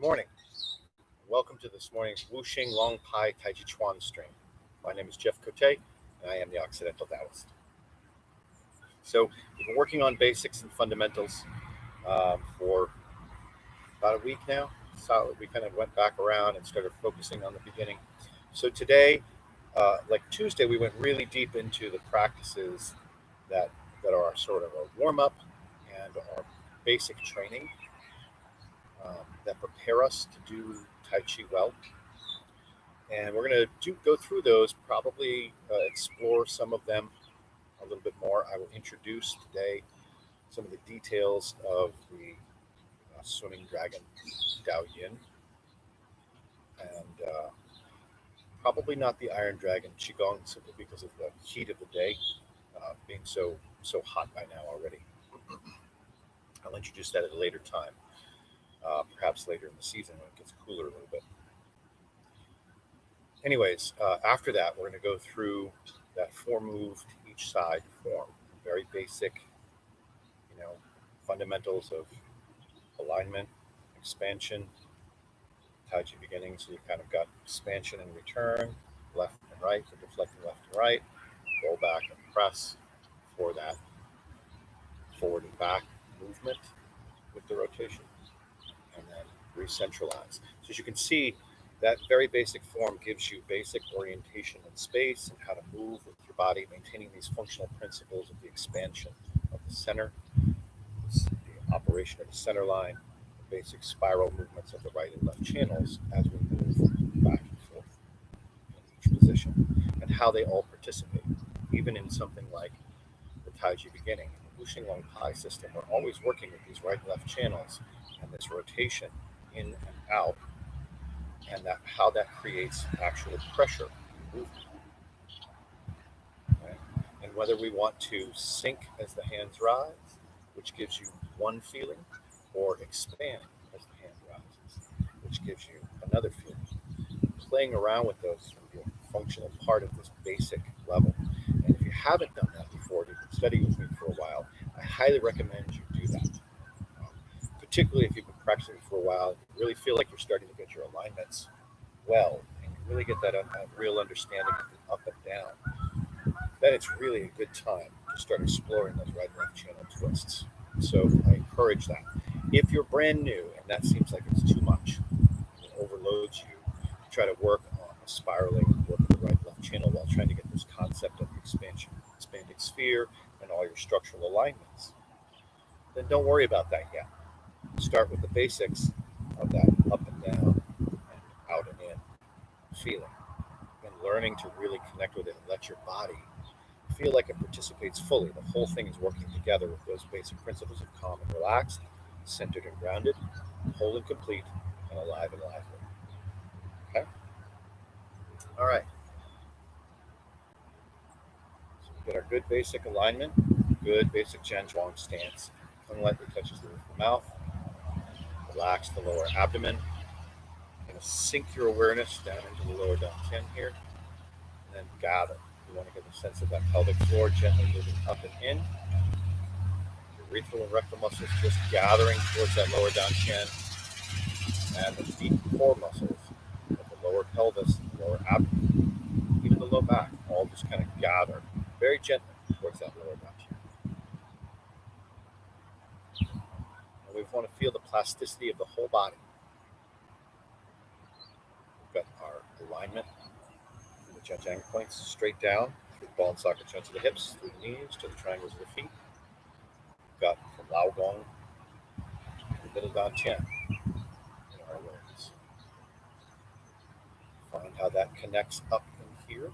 morning. Welcome to this morning's Wuxing Long Pai Taijiquan stream. My name is Jeff Cote, and I am the Occidental Taoist. So we've been working on basics and fundamentals for about a week now. So we kind of went back around and started focusing on the beginning. So today, like Tuesday, we went really deep into the practices that are sort of a warm-up and our basic training that prepare us to do Tai Chi well. And we're going to go through those, probably explore some of them a little bit more. I will introduce today some of the details of the swimming dragon Dao Yin, and probably not the Iron Dragon Qigong, simply because of the heat of the day being so hot by now already. I'll introduce that at a later time. Perhaps later in the season when it gets cooler a little bit. Anyways, after that, we're going to go through that 4-move to each side form. Very basic, fundamentals of alignment, expansion, Tai Chi beginning. So you kind of got expansion and return, left and right, so deflecting left and right, roll back and press for that forward and back movement with the rotation. And then re-centralize. So as you can see, that very basic form gives you basic orientation in space and how to move with your body, maintaining these functional principles of the expansion of the center, the operation of the center line, the basic spiral movements of the right and left channels as we move back and forth in each position, and how they all participate, even in something like the Tai Chi beginning. In the Wuxing Long Pai system, we're always working with these right and left channels and this rotation in and out, and how that creates actual pressure movement. Okay? And whether we want to sink as the hands rise, which gives you one feeling, or expand as the hand rises, which gives you another feeling. Playing around with those can be a functional part of this basic level. And if you haven't done that before, you've been studying with me for a while, I highly recommend you do that. Particularly if you've been practicing for a while, and you really feel like you're starting to get your alignments well, and you really get that real understanding of the up and down, then it's really a good time to start exploring those right and left channel twists. So I encourage that. If you're brand new and that seems like it's too much, it overloads you, try to work on a spiraling, work with the right and left channel while trying to get this concept of expansion, expanding sphere, and all your structural alignments, then don't worry about that yet. Start with the basics of that up and down and out and in feeling, and learning to really connect with it and let your body feel like it participates fully. The whole thing is working together with those basic principles of calm and relaxed, centered and grounded, whole and complete, and alive and lively. Okay? All right. So we get our good basic alignment, good basic Jianzhuang stance. Tongue lightly touches the roof of the mouth. Relax the lower abdomen. You're going to sink your awareness down into the lower dantian here, and then gather. You want to get a sense of that pelvic floor gently moving up and in. Your urethral and rectal muscles just gathering towards that lower dantian, and the deep core muscles of the lower pelvis, the lower abdomen, even the low back, all just kind of gather very gently towards that lower dantian. And we want to feel the plasticity of the whole body. We've got our alignment from the Jianzhuang points straight down through the ball and socket joints of the hips, through the knees, to the triangles of the feet. We've got from Lao Gong to the middle dantian in our awareness. Find how that connects up in here.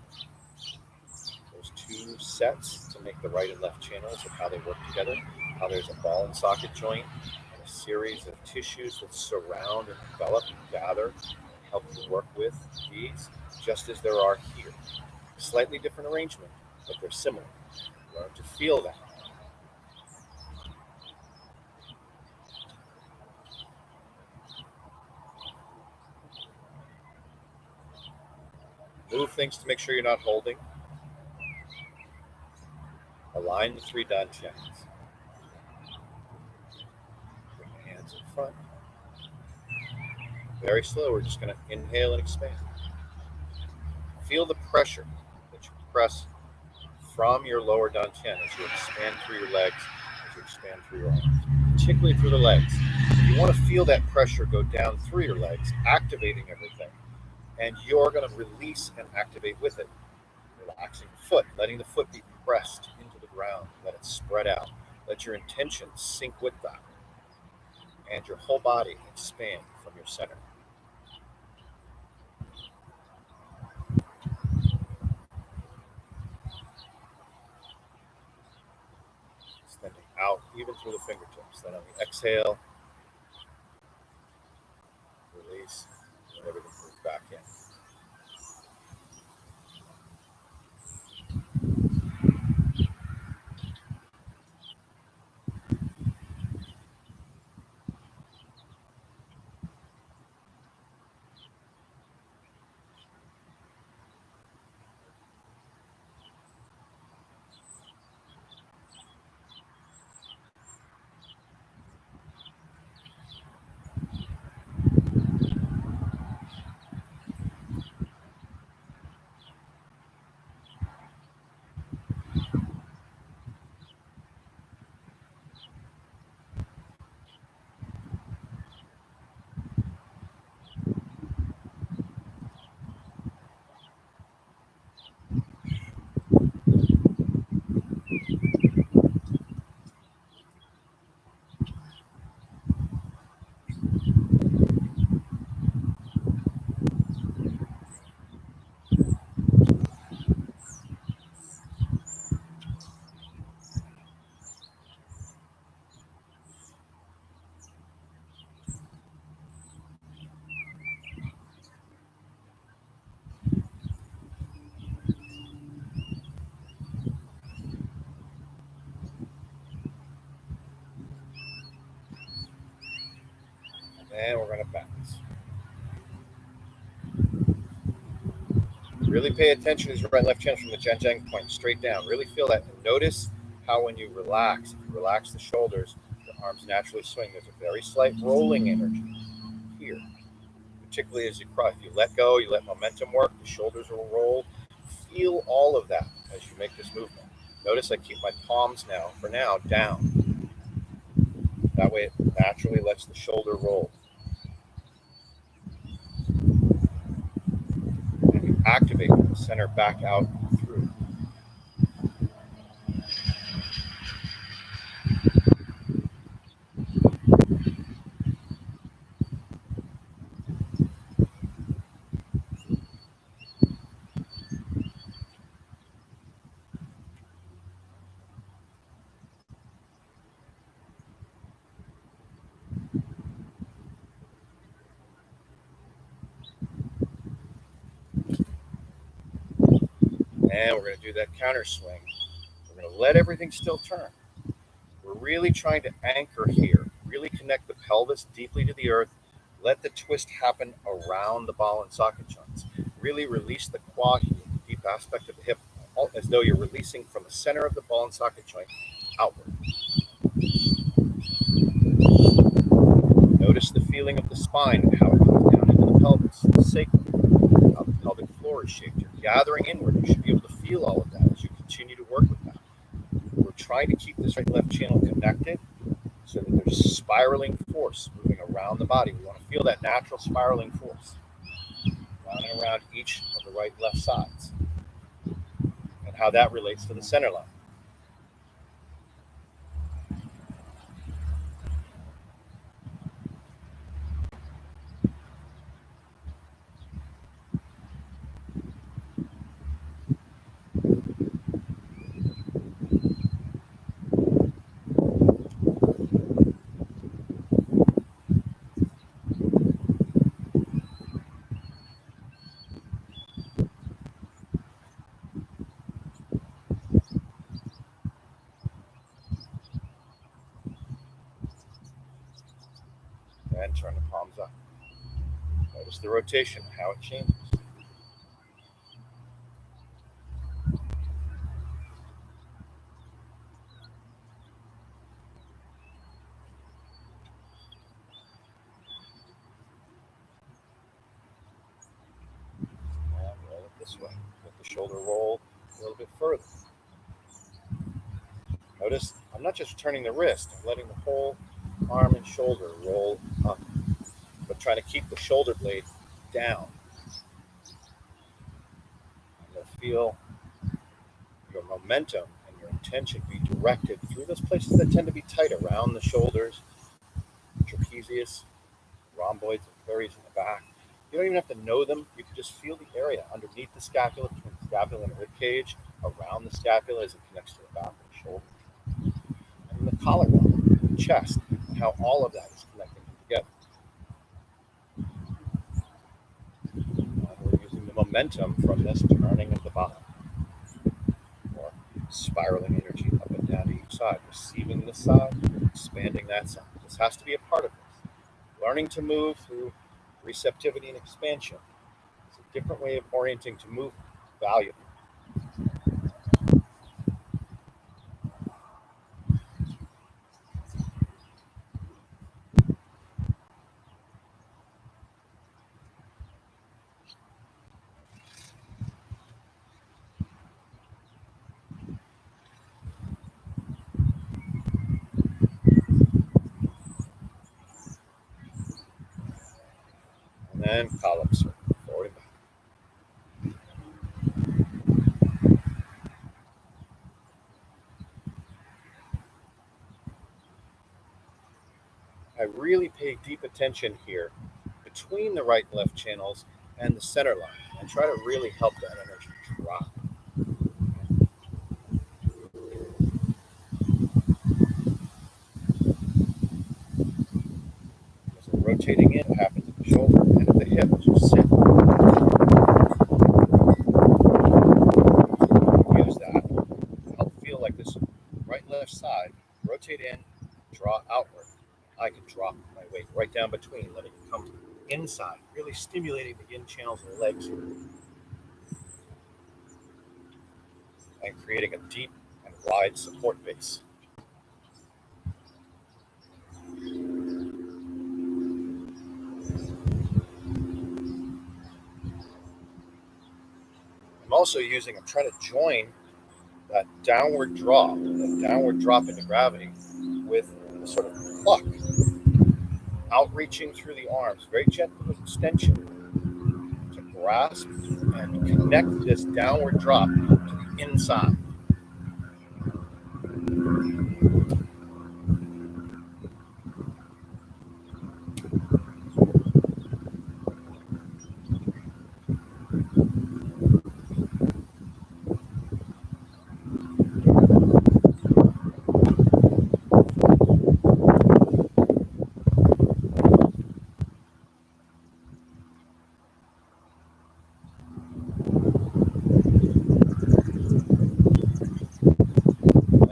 Those two sets to make the right and left channels of how they work together. How there's a ball and socket joint and a series of tissues that surround and develop and gather and help you work with these, just as there are here. Slightly different arrangement, but they're similar. Learn to feel that. Move things to make sure you're not holding. Align the 3 dantians. Bring the hands in front. Very slow. We're just going to inhale and expand. Feel the pressure that you press from your lower dantian as you expand through your legs, as you expand through your arms, particularly through the legs. You want to feel that pressure go down through your legs, activating everything, and you're going to release and activate with it. Relaxing the foot, letting the foot be pressed into the ground, let it spread out, let your intention sink with that, and your whole body expand from your center. Extending out even through the fingertips. Then on the exhale, release, and everything moves back in. And we're going to balance. Really pay attention to your right and left channel from the Jianjiang point straight down. Really feel that. Notice how when you relax, if you relax the shoulders, the arms naturally swing. There's a very slight rolling energy here, particularly as you cry. If you let go, you let momentum work, the shoulders will roll. Feel all of that as you make this movement. Notice I keep my palms now, for now, down. That way it naturally lets the shoulder roll. And you activate the center back out through. And we're going to do that counter swing. We're going to let everything still turn. We're really trying to anchor here, really connect the pelvis deeply to the earth. Let the twist happen around the ball and socket joints. Really release the quad here, the deep aspect of the hip, as though you're releasing from the center of the ball and socket joint outward. Notice the feeling of the spine and how it comes down into the pelvis, the sacrum, how the pelvic floor is shaped. You're gathering inward. You should be able to feel all of that as you continue to work with that. We're trying to keep this right and left channel connected so that there's spiraling force moving around the body. We want to feel that natural spiraling force around and around each of the right and left sides and how that relates to the center line. And turn the palms up. Notice the rotation, how it changes. shoulder roll a little bit further. Notice I'm not just turning the wrist, I'm letting the whole arm and shoulder roll up, but trying to keep the shoulder blade down. I'm going to feel your momentum and your intention be directed through those places that tend to be tight around the shoulders, trapezius, rhomboids, and pleuries in the back. You don't even have to know them. You can just feel the area underneath the scapula, between the scapula and the rib cage, around the scapula as it connects to the back of the shoulder. And the collarbone, the chest, and how all of that is connecting together. And we're using the momentum from this turning of the body, or spiraling energy up and down to each side, receiving this side, expanding that side. This has to be a part of this. Learning to move through receptivity and expansion is a different way of orienting to movement. Valuable. And then column circle, forward and back. I really pay deep attention here between the right and left channels and the center line, and try to really help that energy drop. As we're rotating in, what happens at the shoulder and at the hip as you sit. Use that to help feel like this right and left side, rotate in, draw outward. I can drop my weight right down between, letting it come inside, really stimulating the in channels of the legs here, and creating a deep and wide support base. I'm trying to join that downward draw, that downward drop into gravity with a sort of pluck, outreaching through the arms, very gentle extension to grasp and connect this downward drop to the inside.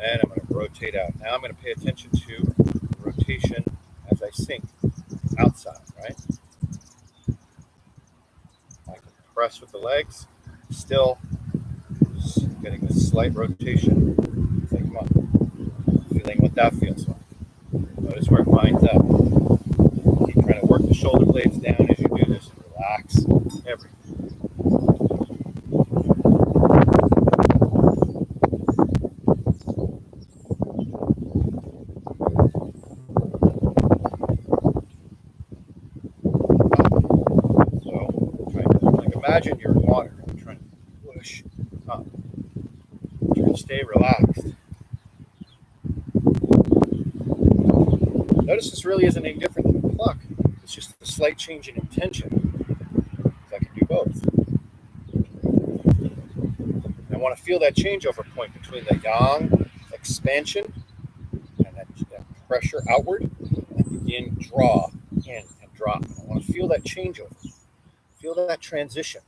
And I'm going to rotate out. Now I'm going to pay attention to rotation as I sink outside, right? I can press with the legs, still getting a slight rotation. Say, come on, feeling what that feels like. Notice where it lines up. Keep trying to work the shoulder blades down as you do this. Relax everything. Imagine you're in water. I'm trying to push up. Try to stay relaxed. Notice this really isn't any different than a pluck. It's just a slight change in intention. I can do both. I want to feel that changeover point between the yang expansion and that pressure outward, and begin draw in and drop. And I want to feel that changeover. Feel that transition.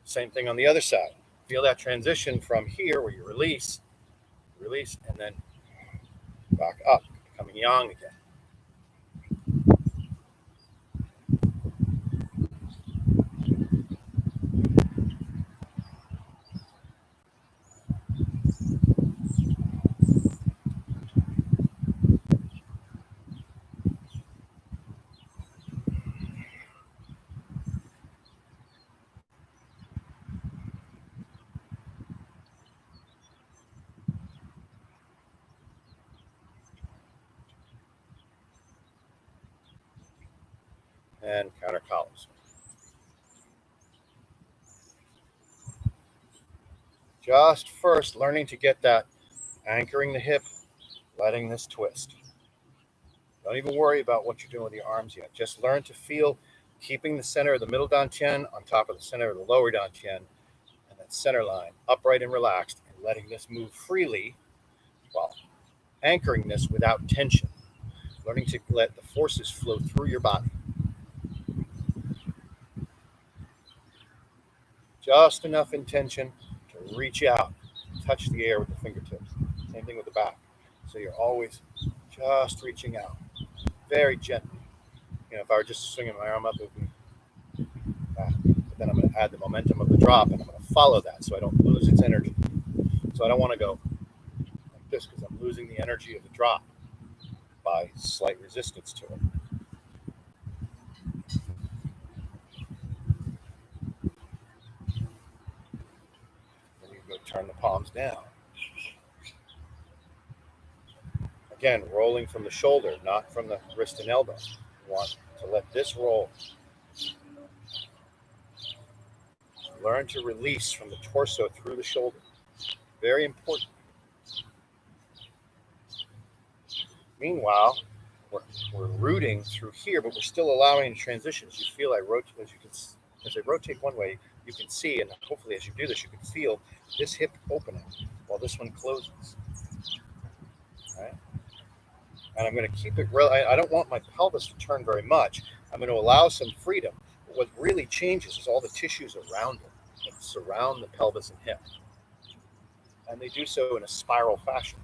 Same thing on the other side. Feel that transition from here where you release, and then back up, becoming yang again. and counter columns. Just first learning to get that anchoring the hip, letting this twist. Don't even worry about what you're doing with your arms yet. Just learn to feel keeping the center of the middle dantian on top of the center of the lower dantian, and that center line upright and relaxed, and letting this move freely while anchoring this without tension. Learning to let the forces flow through your body. Just enough intention to reach out, touch the air with the fingertips. Same thing with the back. So you're always just reaching out, very gently. If I were just swinging my arm up, it would be back. But then I'm going to add the momentum of the drop, and I'm going to follow that so I don't lose its energy. So I don't want to go like this because I'm losing the energy of the drop by slight resistance to it. Then you go turn the palms down. Again, rolling from the shoulder, not from the wrist and elbow. You want to let this roll. Learn to release from the torso through the shoulder. Very important. Meanwhile, we're rooting through here, but we're still allowing transitions. You feel as I rotate one way, you can see, and hopefully as you do this, you can feel this hip opening while this one closes. All right? And I'm going to keep it I don't want my pelvis to turn very much. I'm going to allow some freedom. But what really changes is all the tissues around it that surround the pelvis and hip. And they do so in a spiral fashion.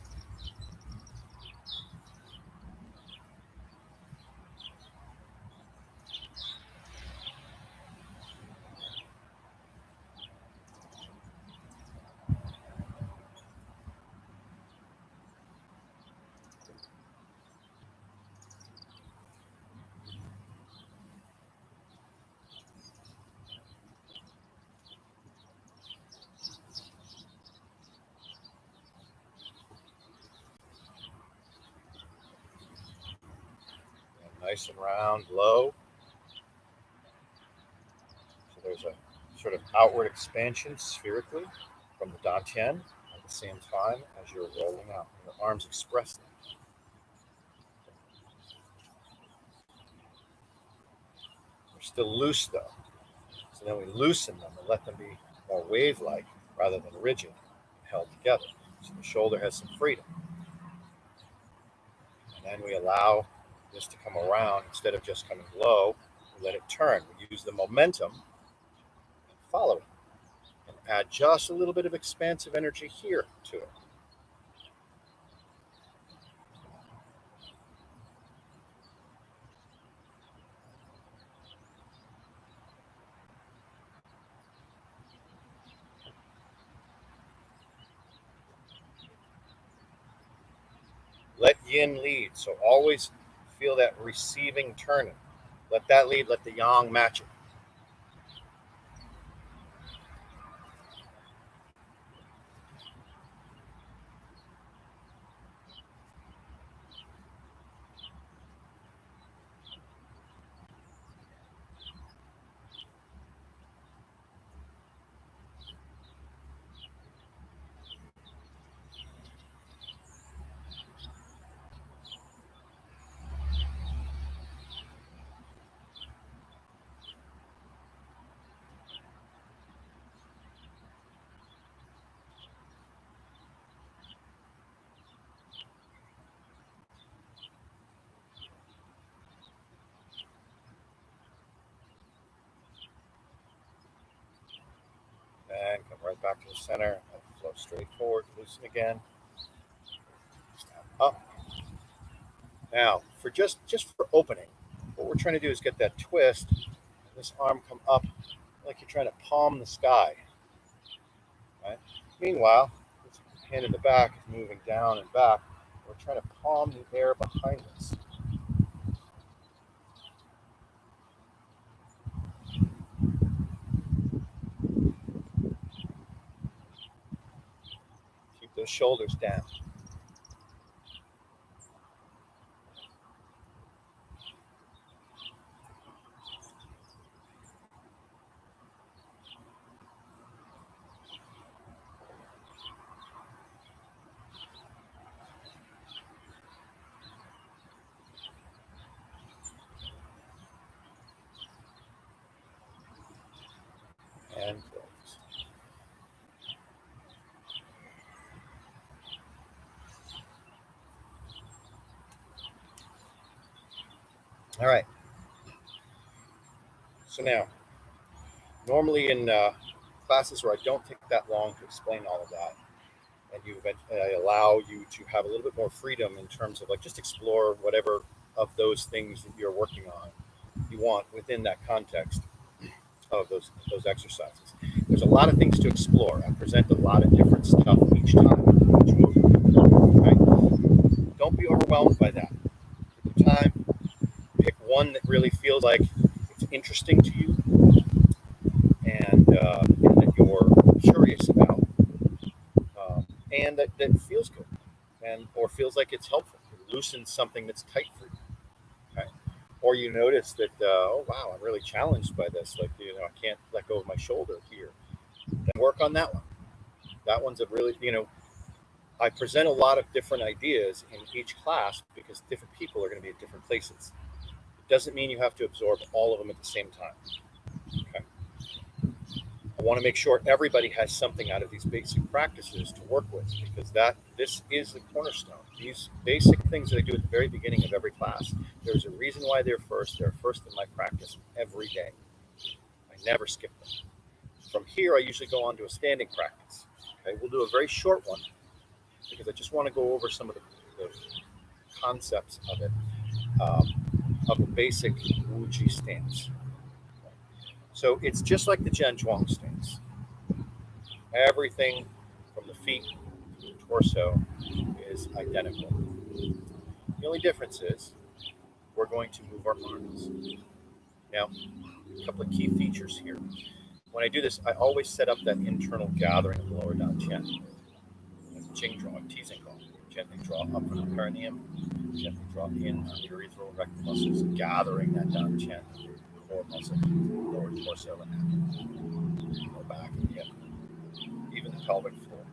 Nice and round, low. So there's a sort of outward expansion spherically from the dantian at the same time as you're rolling out. Your arms express that. They're still loose though. So then we loosen them and let them be more wave-like rather than rigid, held together. So the shoulder has some freedom. And then we allow this to come around. Instead of just coming low, we let it turn. We use the momentum and follow it. And add just a little bit of expansive energy here to it. Let yin lead. So always feel that receiving turning. Let that lead. Let the yang match it. And come right back to the center and flow straight forward. Loosen again. Stand up. Now, for just for opening, what we're trying to do is get that twist. This arm come up like you're trying to palm the sky. Right? Meanwhile, this hand in the back is moving down and back. We're trying to palm the air behind us. Keep those shoulders down. All right. So now, normally in classes where I don't take that long to explain all of that, and I allow you to have a little bit more freedom in terms of like just explore whatever of those things that you're working on you want within that context of those exercises. There's a lot of things to explore. I present a lot of different stuff each time, each movement. Right? Don't be overwhelmed by that. Take your time. Pick one that really feels like it's interesting to you and that you're curious about, and that feels good, and or feels like it's helpful. It loosens something that's tight for you. Okay? Or you notice that, oh wow, I'm really challenged by this. Like, I can't let go of my shoulder here. Then work on that one. That one's a really, I present a lot of different ideas in each class because different people are going to be at different places. It doesn't mean you have to absorb all of them at the same time. Okay. I want to make sure everybody has something out of these basic practices to work with, because this is the cornerstone. These basic things that I do at the very beginning of every class, there's a reason why they're first. They're first in my practice every day. I never skip them. From here, I usually go on to a standing practice. Okay, we'll do a very short one because I just want to go over some of the concepts of it, of a basic Wuji stance. So it's just like the Zhuang stance. Everything from the feet to the torso is identical. The only difference is we're going to move our arms. Now, a couple of key features here. When I do this, I always set up that internal gathering of the lower Dan Qian. Jing drawing, teasing drawing. Gently draw up from the perineum, gently draw in on the urethral rectal muscles, gathering that Dan Qian, core muscle, lower torso, and go back and hip. Even the pelvic floor.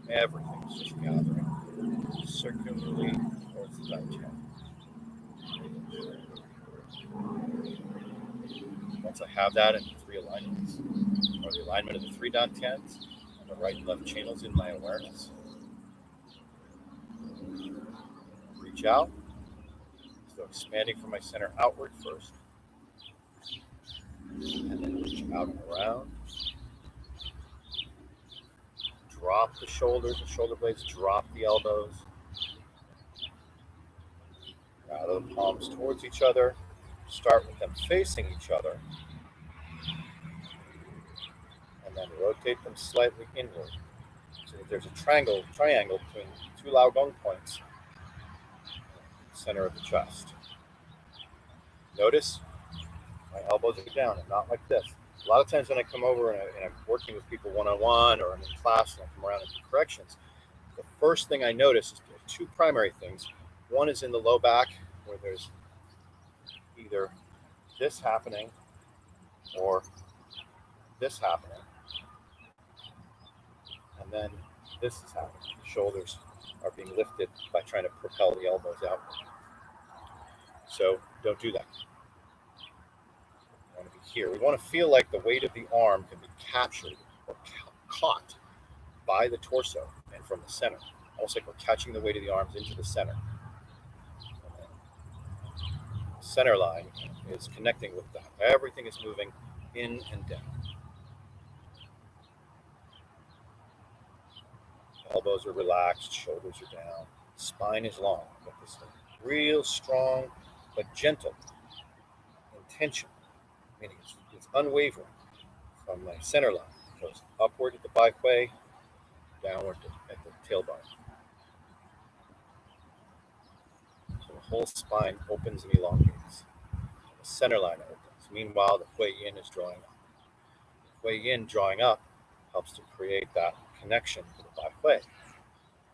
Everything's just gathering circularly towards the Dan Qian. Once I have that in the three alignments, or the alignment of the three Dan Tians, and the right and left channels in my awareness, reach out, so expanding from my center outward first, and then reach out and around. Drop the shoulders, the shoulder blades, drop the elbows. Gather the palms towards each other. Start with them facing each other. And then rotate them slightly inward so that there's a triangle between two Lao Gong points, center of the chest. Notice my elbows are down and not like this. A lot of times when I come over and I'm working with people one-on-one, or I'm in class and I come around and do corrections, the first thing I notice is there are two primary things. One is in the low back, where there's either this happening or this happening, and then this is happening. The shoulders are being lifted by trying to propel the elbows out. So don't do that. We want to be here. We want to feel like the weight of the arm can be captured or caught by the torso and from the center. Almost like we're catching the weight of the arms into the center. The center line is connecting with that. Everything is moving in and down. Elbows are relaxed, shoulders are down, spine is long. But this real strong but gentle intention, meaning it's unwavering from my center line. It goes upward at the bicep, downward at the tailbone. So the whole spine opens and elongates. The center line opens. Meanwhile, the Hui Yin is drawing up. The Hui Yin drawing up helps to create that connection to the bicep.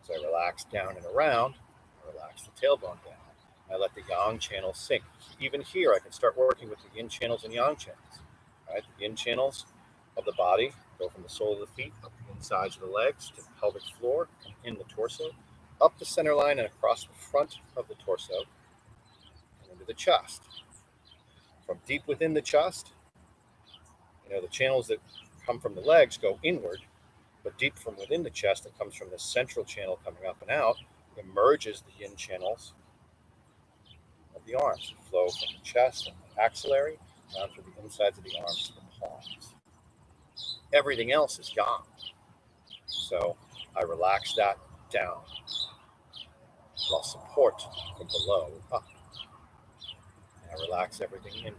So I relax down and around, I relax the tailbone down. I let the yang channels sink. Even here, I can start working with the yin channels and yang channels. Right? The yin channels of the body go from the sole of the feet up the insides of the legs to the pelvic floor and in the torso, up the center line and across the front of the torso and into the chest. From deep within the chest, the channels that come from the legs go inward, but deep from within the chest, it comes from the central channel coming up and out, emerges the yin channels of of the arms, flow from the chest and the axillary down through the insides of the arms to the palms. Everything else is gone. So I relax that down, while support from below up. And I relax everything in.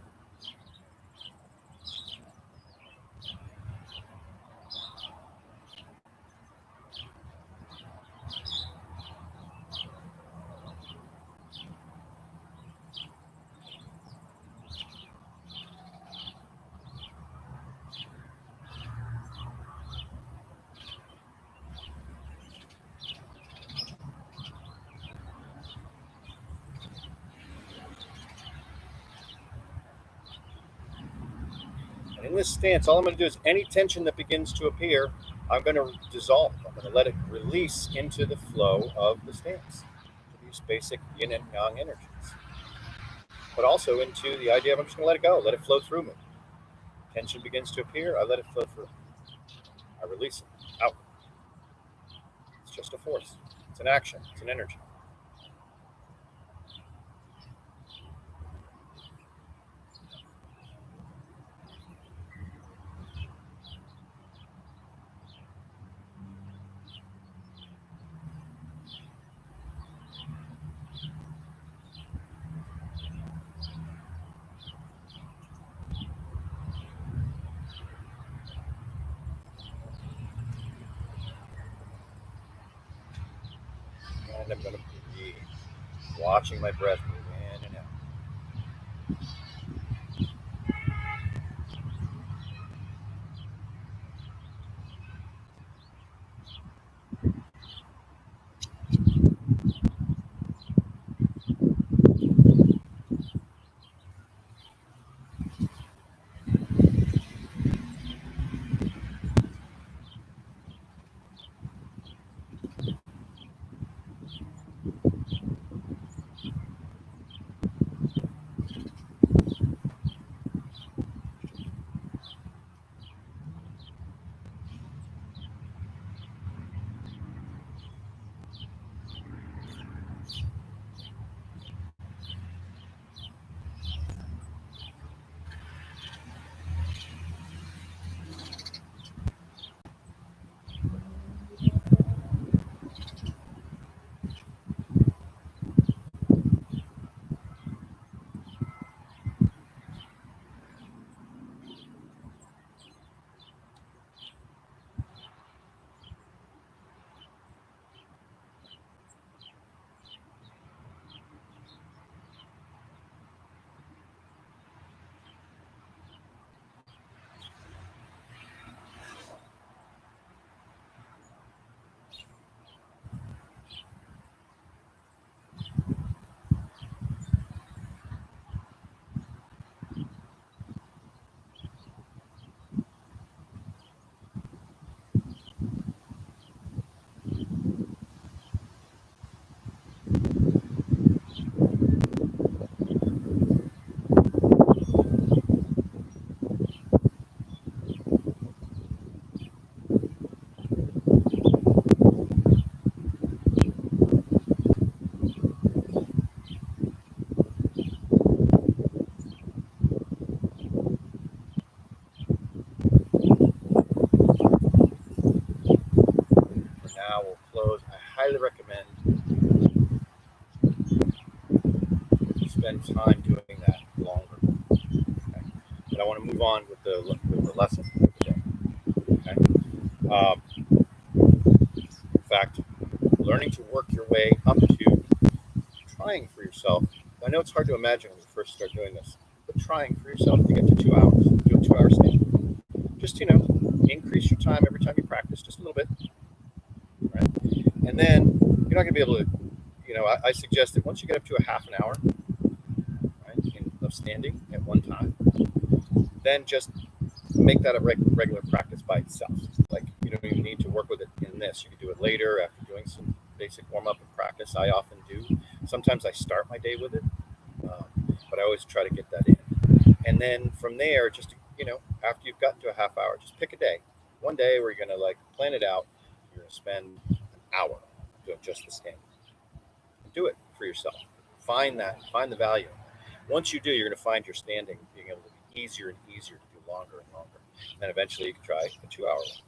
And in this stance, all I'm going to do is any tension that begins to appear, I'm going to dissolve. I'm going to let it release into the flow of the stance, these basic yin and yang energies. But also into the idea of I'm just going to let it go, let it flow through me. Tension begins to appear, I let it flow through. I release it out. It's just a force. It's an action. It's an energy. And I'm going to breathe, watching my breath move in and out. Now we'll close. I highly recommend you spend time doing that longer. Okay? But I want to move on with the lesson for today. Okay? In fact, learning to work your way up to trying for yourself. I know it's hard to imagine when you first start doing this, but trying for yourself to get to 2 hours, do a 2-hour stand. Just increase your time every time you practice just a little bit. Right? And then you're not going to be able to, I suggest that once you get up to a half an hour, right, of standing at one time, then just make that a regular practice by itself. Like, you don't even need to work with it in this. You can do it later after doing some basic warm-up and practice. I often do. Sometimes I start my day with it, but I always try to get that in. And then from there, just, after you've gotten to a half hour, just pick a day. One day where you're going to plan it out. You're going to spend an hour doing just the stand. Do it for yourself. Find the value. Once you do, you're going to find your standing being able to be easier and easier to do longer and longer. And eventually you can try a 2-hour one.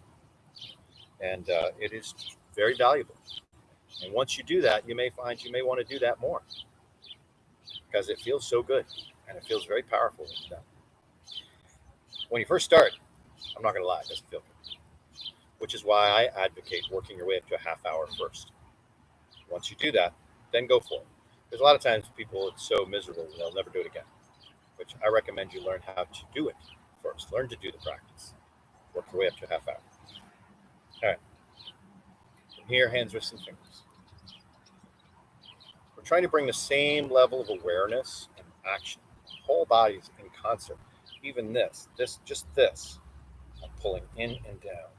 And it is very valuable. And once you do that, you may find you may want to do that more because it feels so good and it feels very powerful when you're done. When you first start, I'm not going to lie, it doesn't feel good, which is why I advocate working your way up to a half hour first. Once you do that, then go for it. There's a lot of times people, it's so miserable, they'll never do it again, which I recommend you learn how to do it first. Learn to do the practice. Work your way up to a half hour. All right. From here, hands, wrists, and fingers. We're trying to bring the same level of awareness and action. Whole bodies in concert. Even just this, I'm pulling in and down.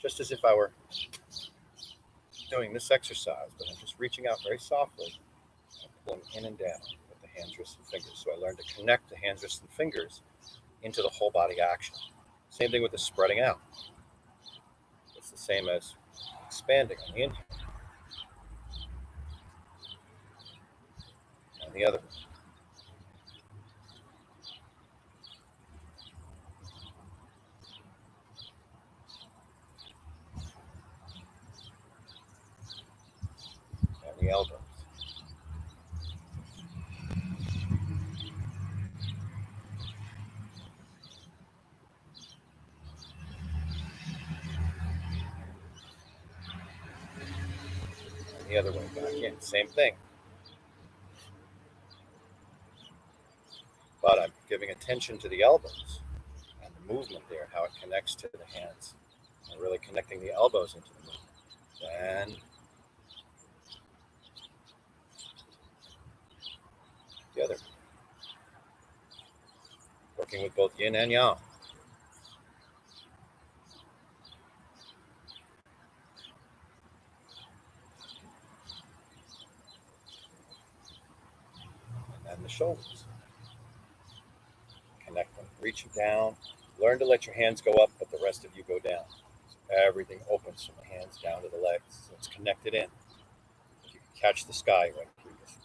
Just as if I were doing this exercise, but I'm just reaching out very softly and pulling in and down with the hands, wrists, and fingers. So I learned to connect the hands, wrists, and fingers into the whole body action. Same thing with the spreading out. It's the same as expanding on the inhale. And the other one. And the elbows. And the other way back in. Same thing. But I'm giving attention to the elbows and the movement there, how it connects to the hands. And really connecting the elbows into the movement. Then the other. Working with both yin and yang. And the shoulders. Connect them, reaching down. Learn to let your hands go up, but the rest of you go down. So everything opens from the hands down to the legs. So it's connected in. You can catch the sky right through this.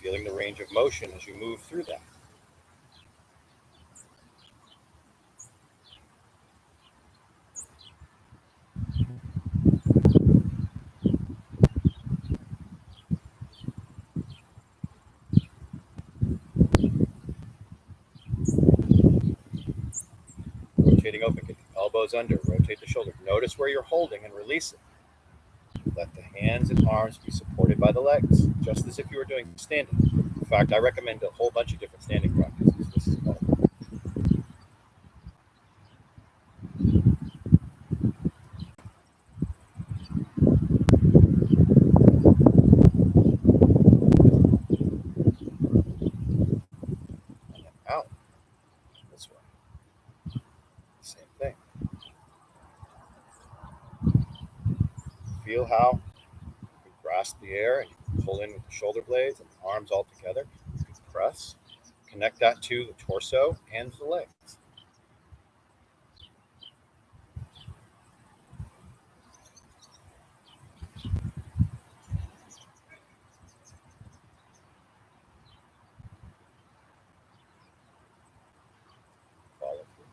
Feeling the range of motion as you move through that. Rotating open, get the elbows under, rotate the shoulder. Notice where you're holding and release it. Let the hands and arms be supported by the legs, just as if you were doing standing. In fact, I recommend a whole bunch of different standing practices. This is one of them. And then out this way. Same thing. Feel how you grasp the air and you pull in with the shoulder blades and the arms all together. You can press, connect that to the torso and the legs. Follow through.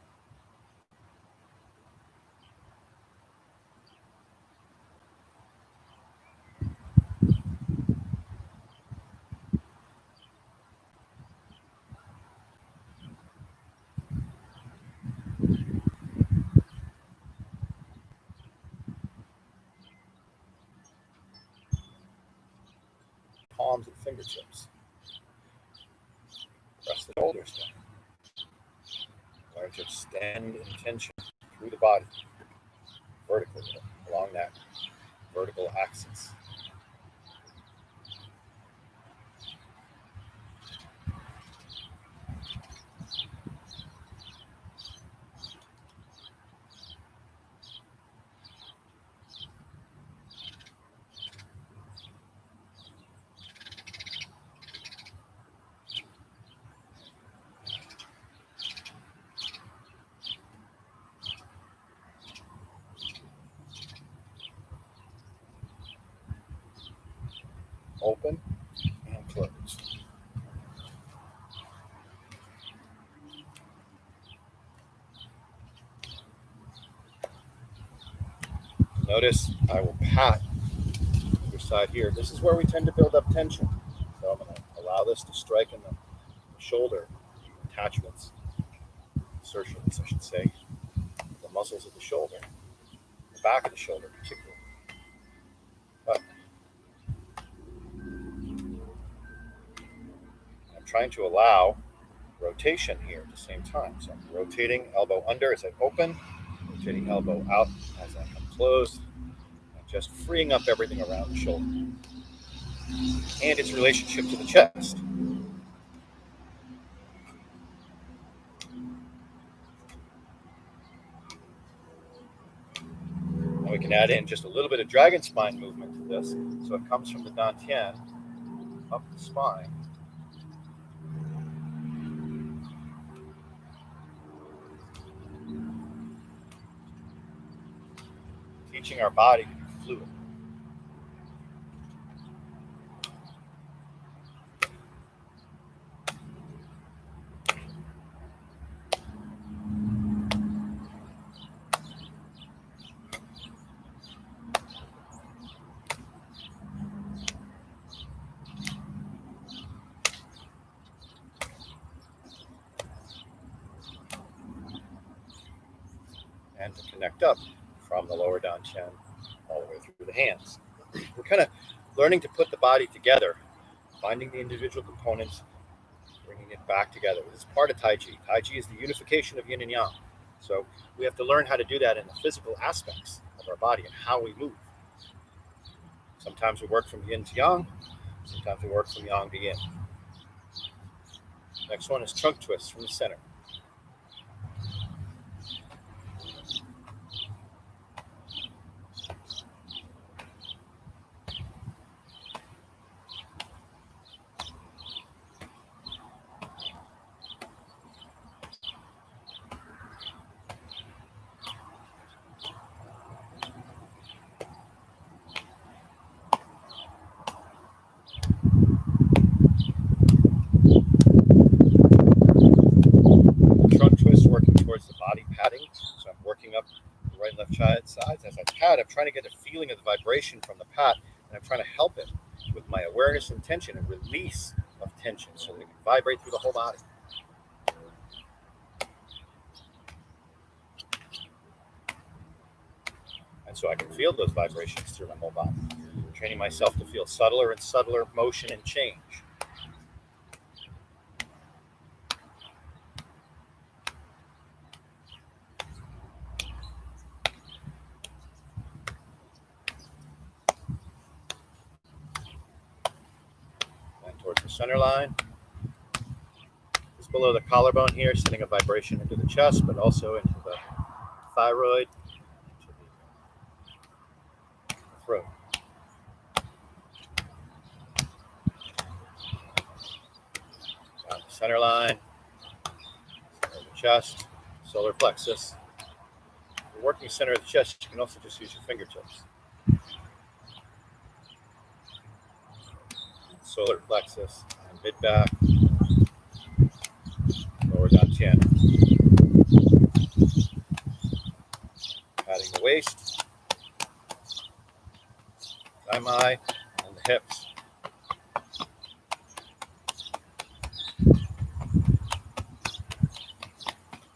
Palms and fingertips. Press the shoulders down. Learn to extend intention through the body, vertically, along that vertical axis. Notice I will pat your side here. This is where we tend to build up tension. So I'm going to allow this to strike in the shoulder attachments, insertions, I should say, the muscles of the shoulder, the back of the shoulder particularly. But I'm trying to allow rotation here at the same time. So I'm rotating elbow under as I open, rotating elbow out as I come closed, and just freeing up everything around the shoulder and its relationship to the chest. And we can add in just a little bit of dragon spine movement to this. So it comes from the dantian up the spine. Teaching our body to be fluid. And to connect up from the lower dantian all the way through the hands. We're kind of learning to put the body together, finding the individual components, bringing it back together. This is part of Tai Chi. Tai Chi is the unification of yin and yang. So we have to learn how to do that in the physical aspects of our body and how we move. Sometimes we work from yin to yang, sometimes we work from yang to yin. Next one is trunk twist from the center. The body padding. So I'm working up the right and left sides. As I pat, I'm trying to get a feeling of the vibration from the pat, and I'm trying to help it with my awareness and tension and release of tension so that it can vibrate through the whole body. And so I can feel those vibrations through my whole body. I'm training myself to feel subtler and subtler motion and change. Towards the center line. Just below the collarbone here, sending a vibration into the chest, but also into the thyroid, into the throat. Down the center line, center of the chest, solar plexus. If you're working center of the chest, you can also just use your fingertips. Solar plexus, and mid back, lower dantian. Patting the waist, thigh, and the hips.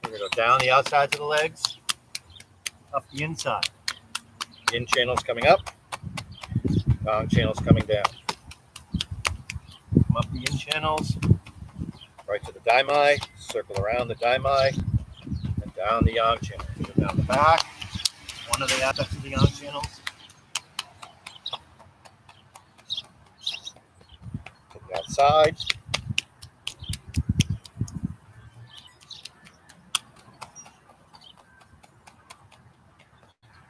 We're going to go down the outsides of the legs, up the inside. Yin channels coming up, yang channels coming down. Come up the yin channels, right to the daimai, circle around the daimai, and down the yang channel. Go down the back, one of the aspects of the yang channels. To the outside.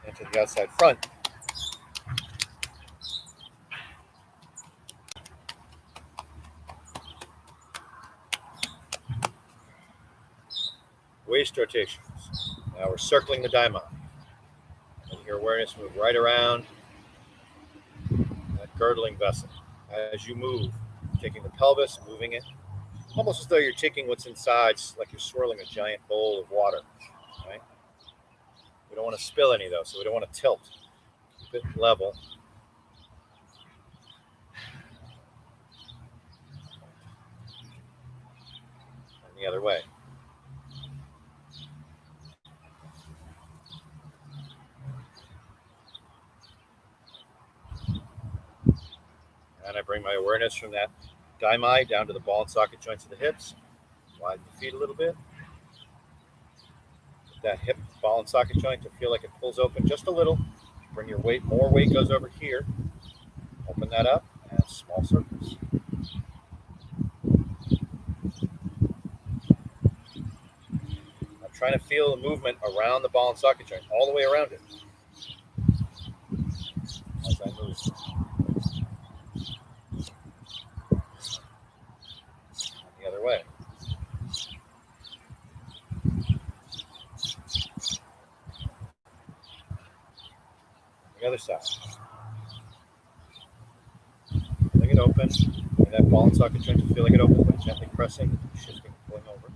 And to the outside front. Waist rotations. Now we're circling the daimai. And your awareness move right around that girdling vessel. As you move, taking the pelvis, moving it, almost as though you're taking what's inside, like you're swirling a giant bowl of water. Right? We don't want to spill any though, so we don't want to tilt. Keep it level. And the other way. And I bring my awareness from that daimai down to the ball and socket joints of the hips. Widen the feet a little bit. That hip ball and socket joint to feel like it pulls open just a little. Bring your weight, more weight goes over here. Open that up and small circles. I'm trying to feel the movement around the ball and socket joint, all the way around it. As I move. The other way. The other side. Feeling it open. And that ball and socket joint to feel like it opens by gently pressing, shifting, pulling over.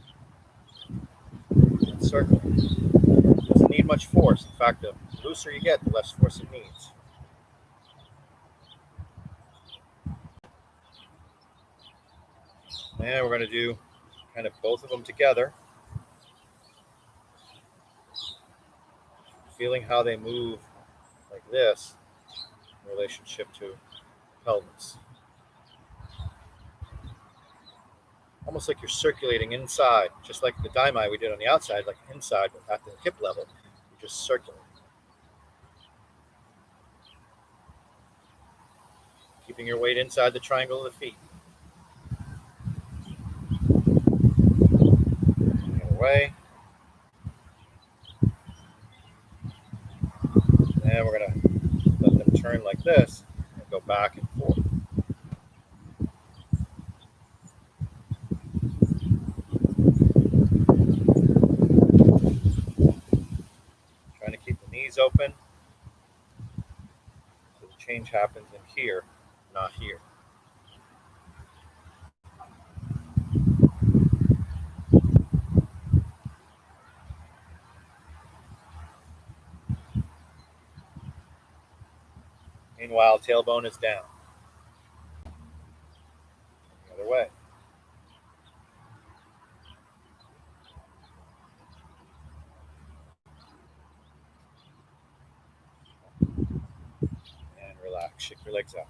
And circling. It doesn't need much force. In fact, the looser you get, the less force it needs. And we're going to do kind of both of them together. Feeling how they move like this in relationship to pelvis. Almost like you're circulating inside, just like the daimai we did on the outside, like inside, but at the hip level, you just circulate. Keeping your weight inside the triangle of the feet. The other way. And we're going to let them turn like this and go back and forth. Trying to keep the knees open so the change happens in here, not here. Meanwhile, tailbone is down. The other way. And relax. Shake your legs out.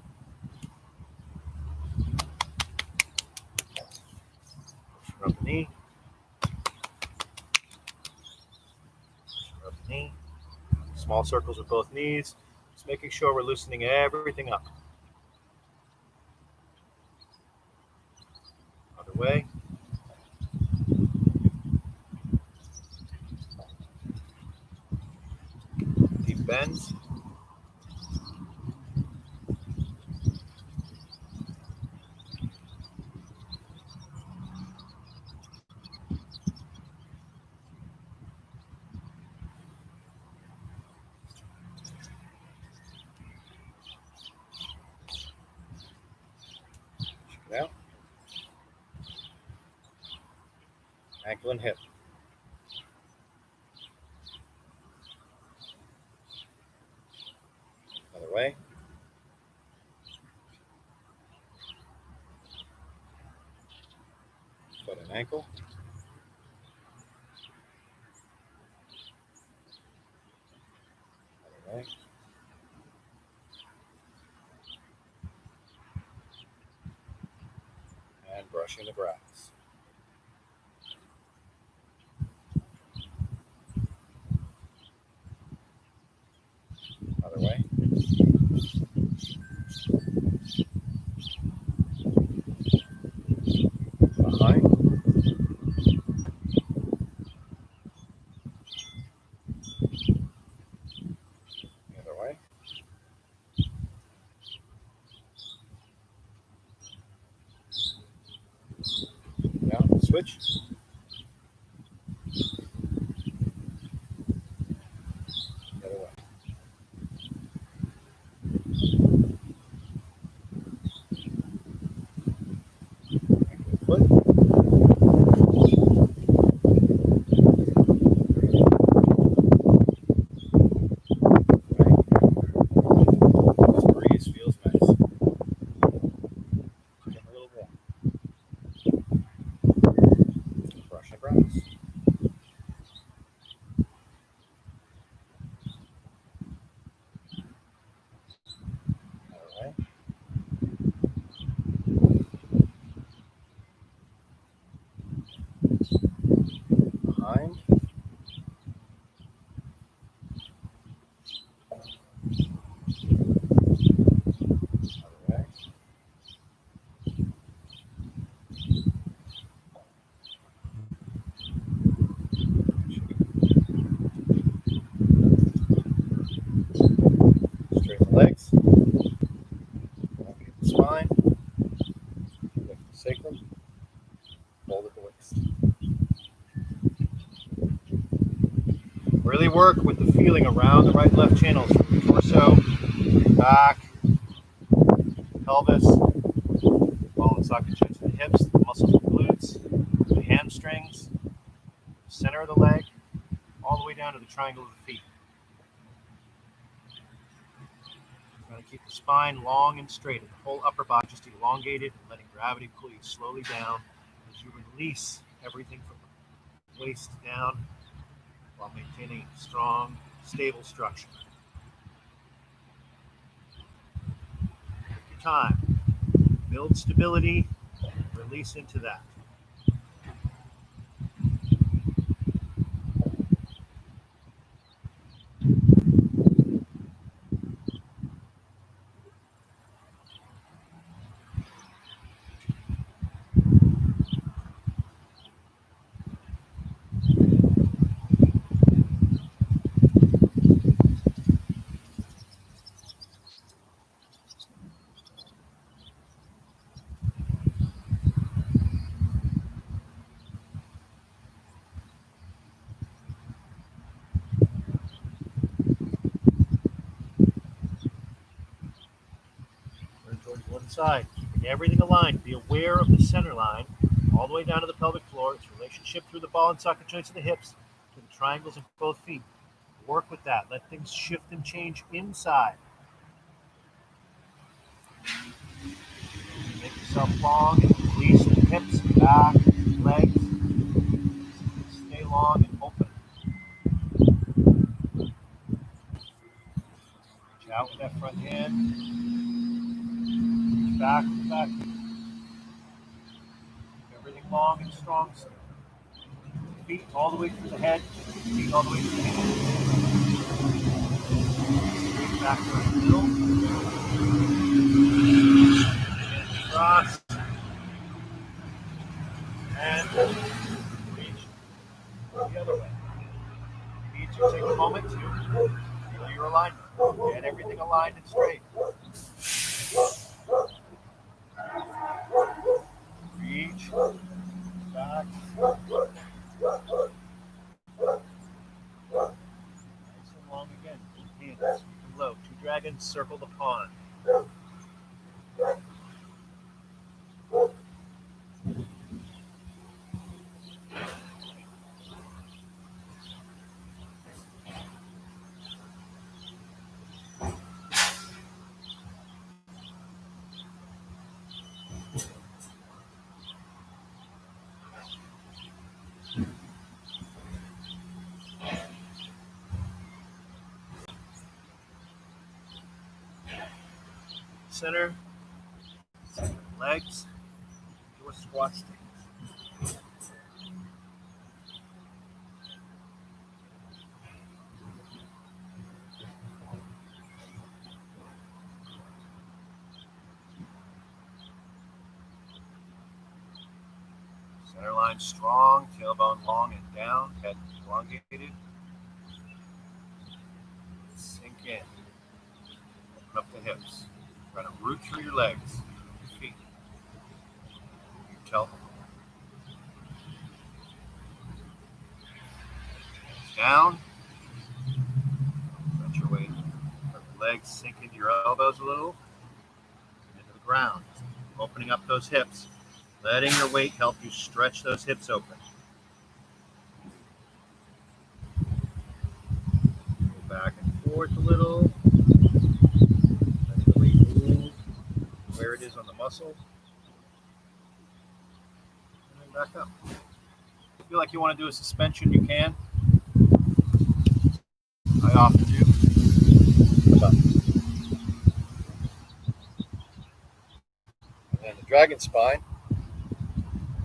Rub the knee. Rub the knee. Small circles with both knees. Just making sure we're loosening everything up. Other way. Deep bends. Out. Ankle and hip. Other way. Foot and ankle. Other way. And brushing the grass. Other way. Behind. The other way. Now switch. The other way. Ankle, foot. Really work with the feeling around the right and left channels, from the torso, back, pelvis, ball and socket joints of the hips, the muscles of the glutes, the hamstrings, the center of the leg, all the way down to the triangle of the feet. Try to keep the spine long and straight, and the whole upper body just elongated, and letting gravity pull you slowly down as you release everything from the waist down while maintaining a strong, stable structure. Take your time. Build stability, release into that. Turn towards one side, keeping everything aligned. Be aware of the center line, all the way down to the pelvic floor, its relationship through the ball and socket joints of the hips to the triangles of both feet. Work with that. Let things shift and change inside. Make yourself long and release the hips, back, legs. Stay long and open. Reach out with that front hand. Reach back with the back. Keep everything long and strong. Feet all the way through the head. Feet all the way through the hands. Straight back towards the middle. And cross. And reach the other way. You need to take a moment to feel your alignment. Get everything aligned and straight. Reach back. Nice and long again. Hands. You can blow. 2 dragons circle the pond. Center, legs, your squat stance. Center line strong, tailbone long and down, head elongated. Sink in. Open up the hips. Try to root through your legs, your feet, your toe. Hands down. Let your weight. Let the legs sink into your elbows a little. And into the ground. Opening up those hips. Letting your weight help you stretch those hips open. Go back and forth a little. Letting the weight move where it is on the muscle. And then back up. If you feel like you want to do a suspension, you can. I often do. And then the dragon spine.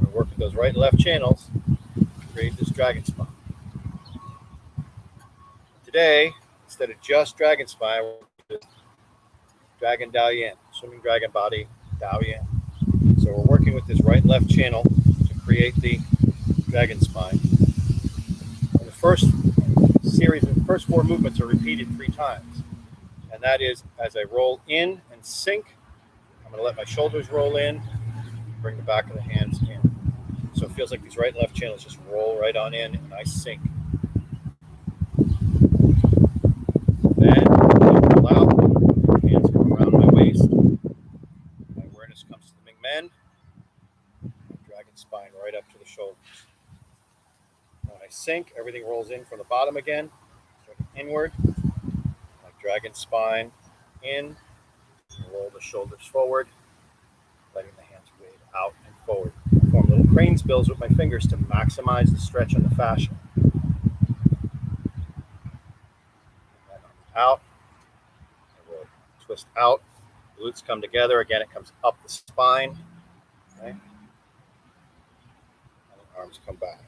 We're working those right and left channels to create this dragon spine. Today, instead of just dragon spine, we're going to do dragon Dao Yin, swimming dragon body Dao Yin. So we're working with this right and left channel to create the dragon spine. And the first series, the first 4 movements are repeated 3 times. And that is as I roll in and sink, I'm going to let my shoulders roll in, bring the back of the hands in. So it feels like these right and left channels just roll right on in and I sink. the shoulders. When I sink, everything rolls in from the bottom again, starting inward, like dragon spine in, roll the shoulders forward, letting the hands wave out and forward. I form little crane's bills with my fingers to maximize the stretch on the fascia. Out, I will twist out, glutes come together, again it comes up the spine, okay? And the arms come back.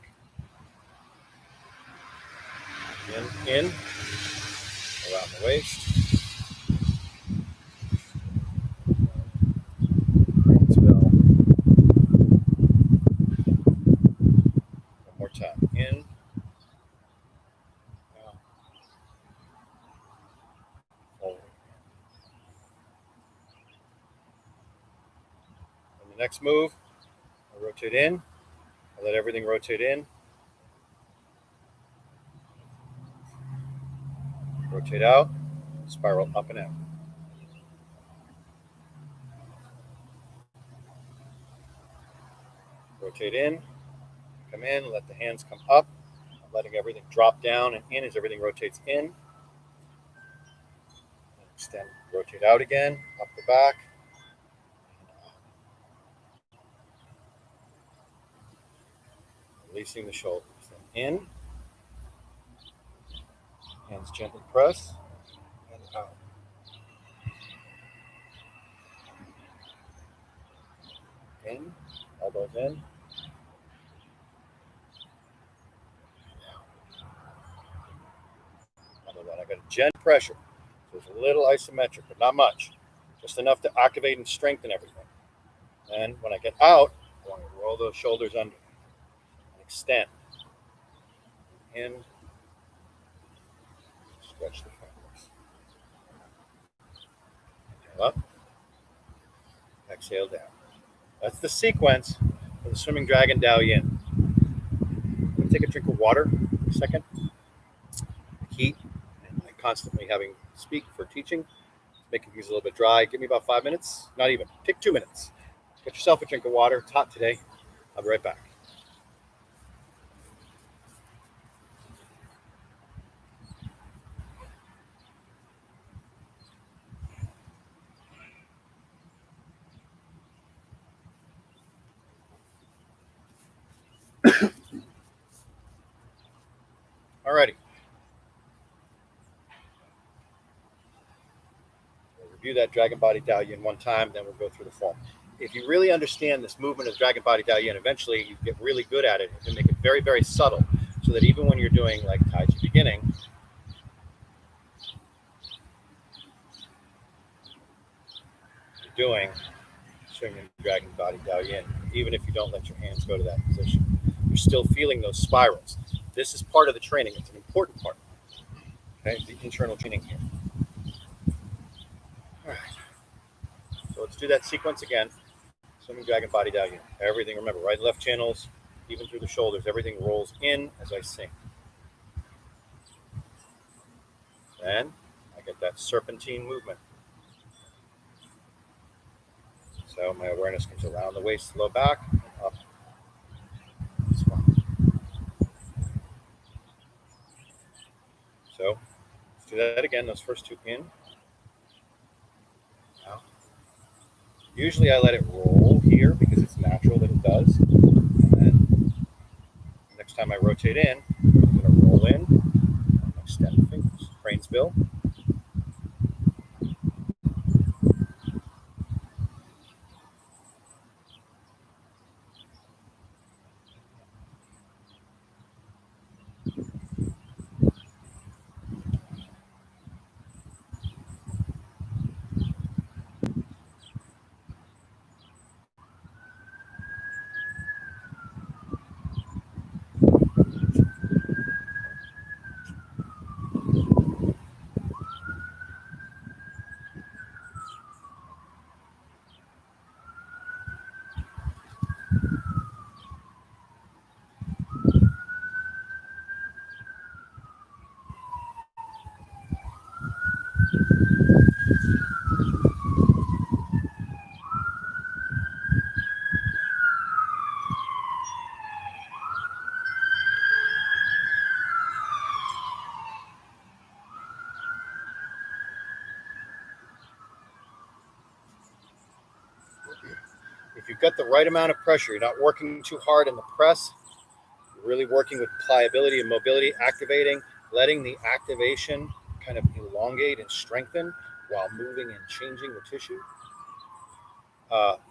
In, around the waist. One more time. In, out, forward. And the next move, I rotate in. I let everything rotate in. Rotate out, spiral up and out. Rotate in, come in, let the hands come up, letting everything drop down and in as everything rotates in. Extend, rotate out again, up the back. Releasing the shoulders. Then in, hands gently press, and out. In, elbows in. I got a gentle pressure. So it's a little isometric, but not much. Just enough to activate and strengthen everything. And when I get out, I want to roll those shoulders under. Extend. In. Stretch the fingers. Inhale up. Exhale down. That's the sequence for the Swimming Dragon Dao Yin. I'm going to take a drink of water for a second. Heat, and I'm constantly having to speak for teaching, making things a little bit dry. Give me about 5 minutes. Not even. Take 2 minutes. Get yourself a drink of water. It's hot today. I'll be right back. Alrighty. We'll review that Dragon Body Dao Yin one time, then we'll go through the form. If you really understand this movement of Dragon Body Dao Yin, eventually you get really good at it. You can make it very, very subtle, so that even when you're doing like Tai Chi beginning, you're doing Swimming Dragon Body Dao Yin, even if you don't let your hands go to that position. You're still feeling those spirals. This is part of the training. It's an important part. Okay, the internal training here. All right. So let's do that sequence again. Swimming Dragon Body Dao Yin. Everything, remember, right and left channels, even through the shoulders, everything rolls in as I sing. Then I get that serpentine movement. So my awareness comes around the waist, low back, and up. So let's do that again. Those first two in. Out. Usually I let it roll here because it's natural that it does. And then next time I rotate in, I'm going to roll in, extend the fingers, crane's bill. got the right amount of pressure. You're not working too hard in the press. You're really working with pliability and mobility, activating, letting the activation kind of elongate and strengthen while moving and changing the tissue.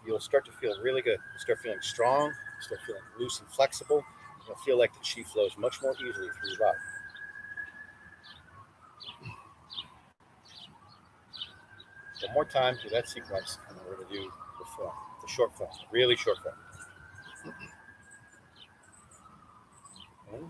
You'll start to feel really good. You'll start feeling strong. You'll start feeling loose and flexible. You'll feel like the chi flows much more easily through your body. One more time through that sequence, and then we're going to do the form, the short form, really short form. Okay.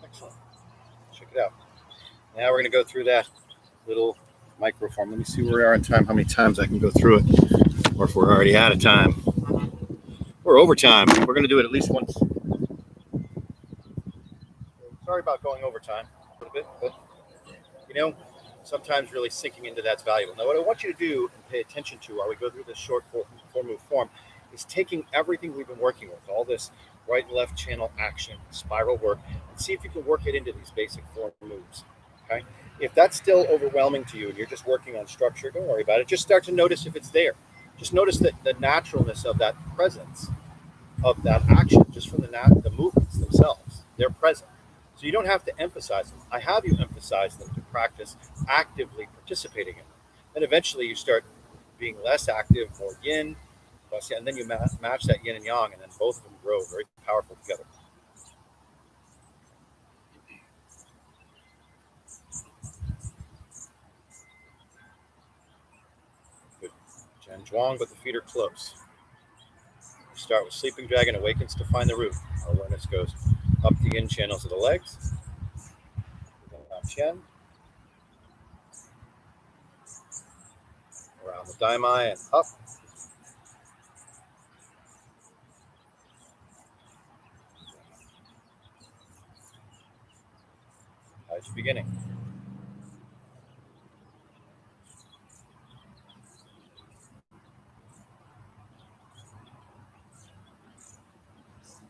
Excellent. Check it out. Now we're going to go through that little microform. Let me see where we are in time, how many times I can go through it, or if we're already out of time. We're over time. We're going to do it at least once. Sorry about going over time a little bit, but sometimes really sinking into that's valuable. Now, what I want you to do and pay attention to while we go through this short four-move form is taking everything we've been working with, all this right and left channel action, spiral work, and see if you can work it into these basic 4 moves. Okay? If that's still overwhelming to you and you're just working on structure, don't worry about it. Just start to notice if it's there. Just notice that the naturalness of that presence, of that action, just from the movements themselves. They're present. So you don't have to emphasize them. I have you emphasize them to practice actively participating in them. Then eventually you start being less active, more yin, less yang, and then you match that yin and yang, and then both of them grow very powerful together. Good. Chen Zhuang, but the feet are close. You start with Sleeping Dragon, awakens to find the root. Our awareness goes up the yin channels of the legs. Chen. Around the daimai and up. Taiji beginning.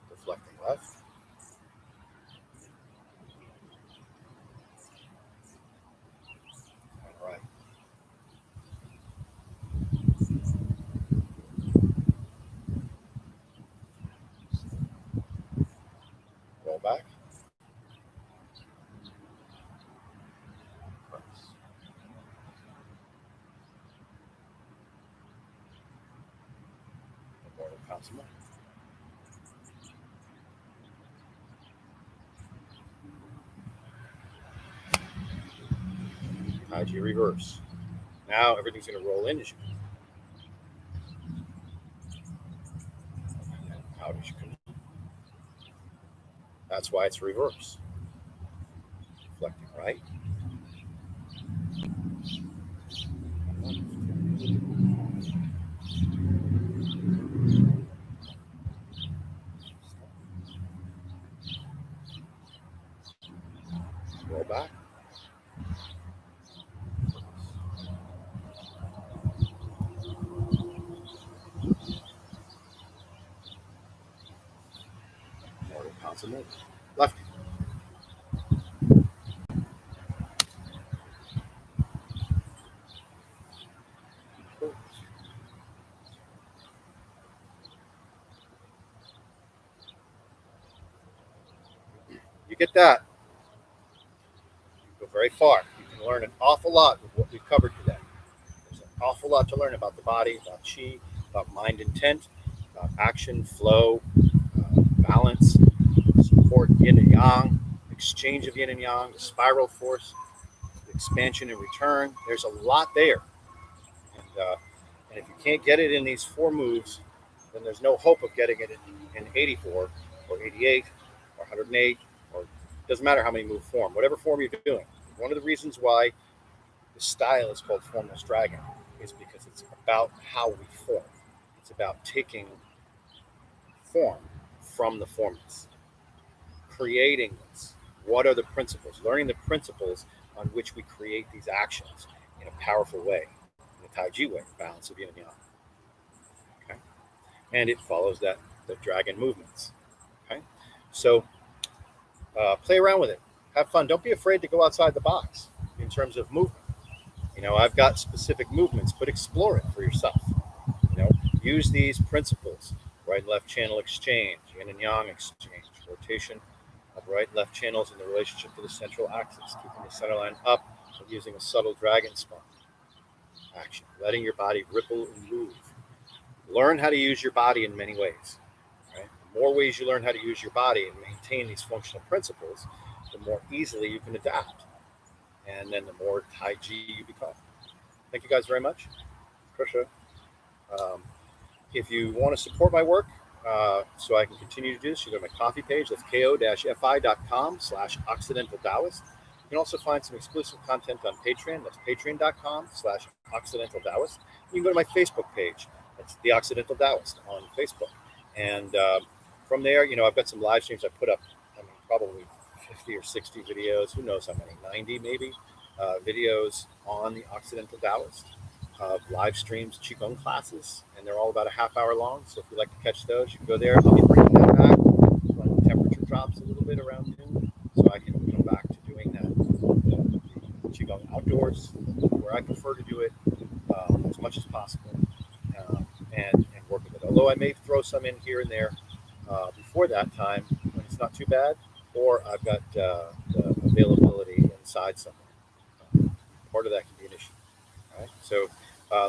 Deflecting left. And right. Roll back. Press. Mortal consummate. Taiji reverse. Now everything's going to roll in as you out as you come. That's why it's reverse. Deflecting right. Roll back. Mortal consummate. Left. You get that. Go very far. You learn an awful lot with what we've covered today. There's an awful lot to learn about the body, about qi, about mind intent, about action, flow, balance, support, yin and yang, exchange of yin and yang, the spiral force, the expansion and return. There's a lot there. And if you can't get it in these 4 moves, then there's no hope of getting it in 84 or 88 or 108, or it doesn't matter how many move form, whatever form you're doing. One of the reasons why the style is called Formless Dragon is because it's about how we form. It's about taking form from the formless, creating this. What are the principles? Learning the principles on which we create these actions in a powerful way, in a Taiji way, balance of yin and yang. Okay? And it follows the dragon movements. Okay? So play around with it. Have fun. Don't be afraid to go outside the box in terms of movement. I've got specific movements, but explore it for yourself. Use these principles: right and left channel exchange, yin and yang exchange, rotation of right and left channels in the relationship to the central axis, keeping the center line up, but using a subtle dragon spine action, letting your body ripple and move. Learn how to use your body in many ways. Right? The more ways you learn how to use your body and maintain these functional principles, the more easily you can adapt. And then the more Taiji you become. Thank you guys very much. Krisha. If you want to support my work so I can continue to do this, you go to my coffee page. That's ko-fi.com/Occidental Taoist. You can also find some exclusive content on Patreon. That's patreon.com/Occidental Taoist. You can go to my Facebook page. That's The Occidental Taoist on Facebook. And from there, I've got some live streams I put up. Probably 50 or 60 videos. Who knows how many? 90 maybe videos on the Occidental Taoist. Live streams, Qigong classes, and they're all about a half-hour long. So if you'd like to catch those, you can go there. I'll be bringing that back when the temperature drops a little bit around noon, so I can come back to doing that the Qigong outdoors, where I prefer to do it as much as possible and work with it. Although I may throw some in here and there before that time when it's not too bad, or I've got the availability inside somewhere. Part of that can be an issue. All right, so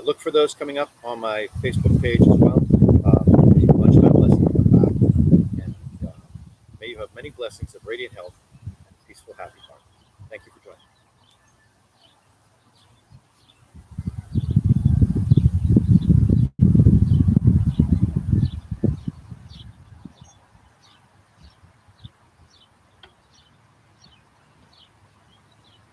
look for those coming up on my Facebook page as well. Lunchtime lessons come back, and may you have many blessings of radiant health and peaceful, happy heart. Thank you for joining.